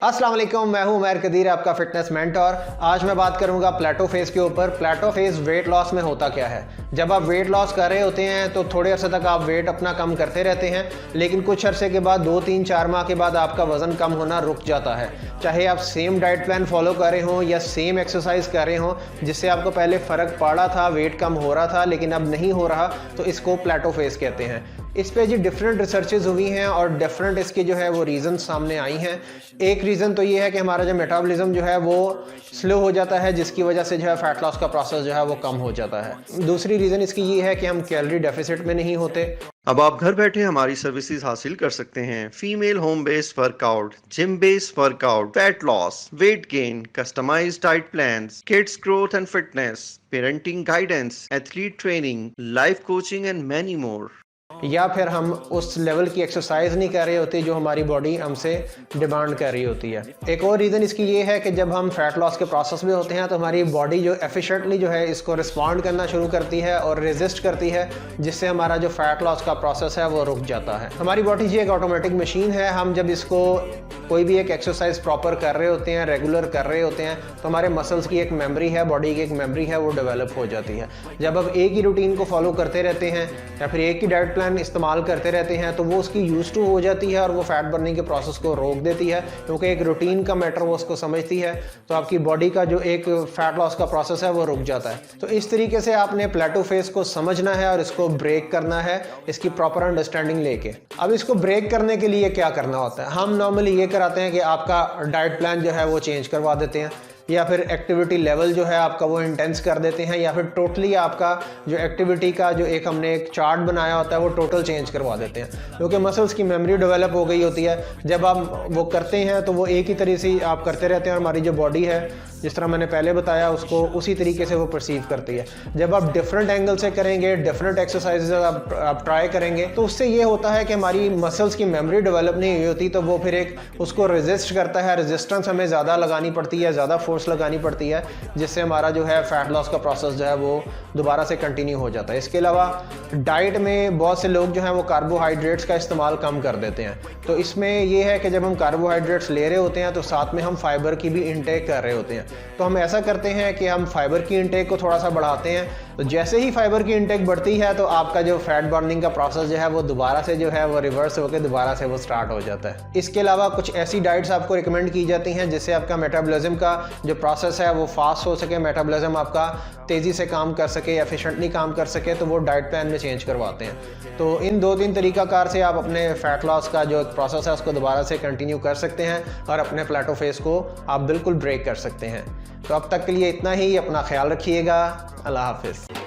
अस्सलाम वालेकुम, मैं हूं उमैर कदीर, आपका फिटनेस मेंटर। आज मैं बात करूंगा प्लेटो फेज के ऊपर। प्लेटो फेज वेट लॉस में होता क्या है। जब आप वेट लॉस कर रहे होते हैं तो थोड़े अरसे तक आप वेट अपना कम करते रहते हैं, लेकिन कुछ अरसे के बाद 2-3-4 माह के बाद आपका वजन कम होना रुक जाता है। चाहे आप सेम डाइट प्लान फॉलो कर रहे हों या सेम एक्सरसाइज कर रहे हों, जिससे आपको पहले फ़र्क पड़ा था, वेट कम हो रहा था लेकिन अब नहीं हो रहा, तो इसको प्लेटो फेज कहते हैं। इस पे जी डिफरेंट रिसर्चेज हुई हैं और डिफरेंट इसके जो है वो रीज़न सामने आई हैं। एक रीज़न तो ये है कि हमारा जो मेटाबॉलिज्म जो है वो स्लो हो जाता है, जिसकी वजह से जो है फैट लॉस का प्रोसेस जो है वो कम हो जाता है। दूसरी रीज़न इसकी ये है कि हम कैलोरी डेफिसिट में नहीं होते। अब आप घर बैठे हमारी सर्विसेज हासिल कर सकते हैं। Female home based workout, gym based workout, fat loss, weight gain, customised diet plans, kids growth and fitness, parenting guidance, athlete training, life coaching and many more. या फिर हम उस लेवल की एक्सरसाइज नहीं कर रहे होते जो हमारी बॉडी हमसे डिमांड कर रही होती है। एक और रीज़न इसकी ये है कि जब हम फैट लॉस के प्रोसेस में होते हैं तो हमारी बॉडी जो एफिशिएंटली जो है इसको रिस्पॉन्ड करना शुरू करती है और रेजिस्ट करती है, जिससे हमारा जो फैट लॉस का प्रोसेस है वो रुक जाता है। हमारी बॉडी जी एक ऑटोमेटिक मशीन है। हम जब इसको कोई भी एक एक्सरसाइज प्रॉपर कर रहे होते हैं, रेगुलर कर रहे होते हैं, तो हमारे मसल्स की एक मेमोरी है, बॉडी की एक मेमोरी है, वो डेवलप हो जाती है। जब आप एक ही रूटीन को फॉलो करते रहते हैं या फिर एक ही डाइट प्लान इस्तेमाल करते रहते हैं तो वो उसकी यूज टू हो जाती है और वो फैट बर्निंग के प्रोसेस को रोक देती है, क्योंकि एक रूटीन का मैटर वो उसको समझती है। तो आपकी बॉडी का जो एक फैट लॉस का प्रोसेस है वो रुक जाता है। तो इस तरीके से आपने प्लेटो फेज को समझना है और इसको ब्रेक करना है, इसकी प्रॉपर अंडरस्टैंडिंग लेके। अब इसको ब्रेक करने के लिए क्या करना होता है। हम नॉर्मली ये कराते हैं कि आपका डाइट प्लान जो है वो चेंज करवा देते हैं, या फिर एक्टिविटी लेवल जो है आपका वो इंटेंस कर देते हैं, या फिर टोटली आपका जो एक्टिविटी का जो एक हमने एक चार्ट बनाया होता है वो टोटल चेंज करवा देते हैं, क्योंकि मसल्स की मेमोरी डेवलप हो गई होती है। जब आप वो करते हैं तो वो एक ही तरह से आप करते रहते हैं और हमारी जो बॉडी है, जिस तरह मैंने पहले बताया, उसको उसी तरीके से वो परसीव करती है। जब आप डिफरेंट एंगल से करेंगे, डिफरेंट एक्सरसाइजेज आप ट्राई करेंगे, तो उससे ये होता है कि हमारी मसल्स की मेमोरी डेवलप नहीं हुई होती, तो वो फिर एक उसको रेजिस्ट करता है। रेजिस्टेंस हमें ज़्यादा लगानी पड़ती है, ज़्यादा फोर्स लगानी पड़ती है, जिससे हमारा जो है फैट लॉस का प्रोसेस जो है वो दोबारा से कंटिन्यू हो जाता है। इसके अलावा डाइट में बहुत से लोग जो हैं वो कार्बोहाइड्रेट्स का इस्तेमाल कम कर देते हैं। तो इसमें ये है कि जब हम कार्बोहाइड्रेट्स ले रहे होते हैं तो साथ में हम फाइबर की भी इंटेक कर रहे होते हैं। तो हम ऐसा करते हैं कि हम फाइबर की इंटेक को थोड़ा सा बढ़ाते हैं। तो जैसे ही फाइबर की इंटेक बढ़ती है तो आपका जो फैट बर्निंग का प्रोसेस जो है वो दोबारा से जो है वो रिवर्स होकर दोबारा से वो स्टार्ट हो जाता है। इसके अलावा कुछ ऐसी डाइट्स आपको रिकमेंड की जाती हैं जिससे आपका मेटाबॉलिज्म का जो प्रोसेस है वो फास्ट हो सके, मेटाबॉलिज्म आपका तेज़ी से काम कर सके, एफिशिएंटली काम कर सके, तो वो डाइट प्लान में चेंज करवाते हैं। तो इन 2-3 तरीकाकार से आप अपने फैट लॉस का जो प्रोसेस है उसको दोबारा से कंटिन्यू कर सकते हैं और अपने प्लेटो फेज को आप बिल्कुल ब्रेक कर सकते हैं। तो अब तक के लिए इतना ही। अपना ख्याल रखिएगा। अल्लाह हाफिज़।